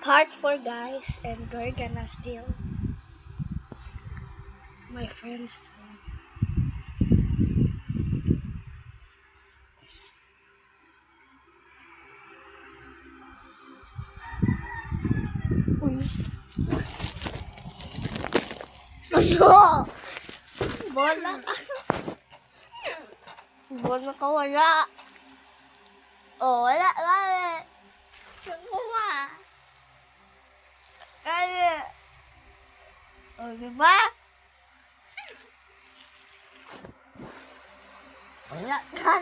Part 4, guys, and we're gonna steal my friend's phone. Uy. Ano? Bola ka. Bola ka, wala. Oh, wala ka. Kuha. Kaya. Oh, diba? Wala ka.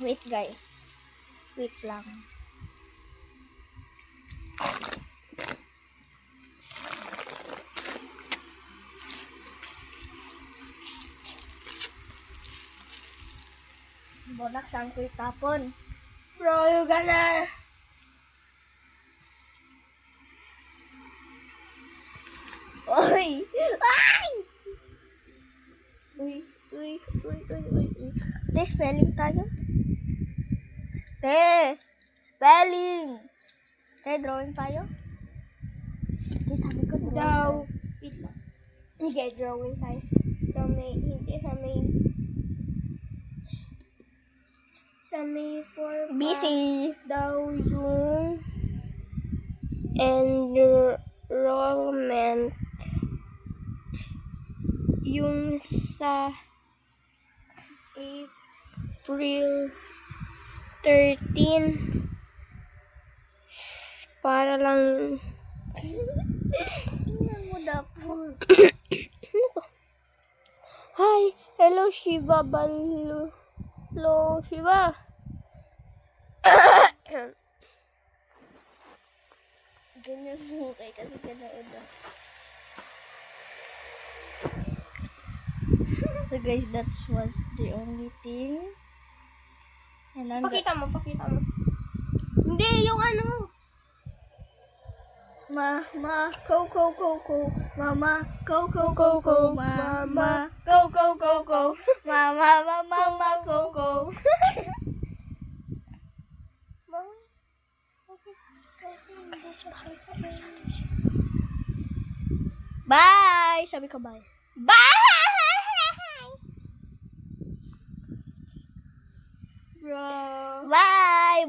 Wait, guys. Wait lang. Bonak, saan ko itapon? Bro, you gonna... Uy! Ay! Uy. Te, spelling tayo. Te, spelling. Te, drawing tayo. Te, sabi ko drawing. Wait lang. Hindi, drawing tayo. Sa may for busy daw yung enrollment yung sa April 13 para lang Hi, hello Shiva Balu. Hello Shiva. Ganyan mo kay kasi kanauna. So guys, that was the only thing. Pakita mo. Hindi, yung ano. Mama, go. Mama, go. Mama, go. Mama, go. Bye! Sabi ko bye. Bye! Bro. Bye.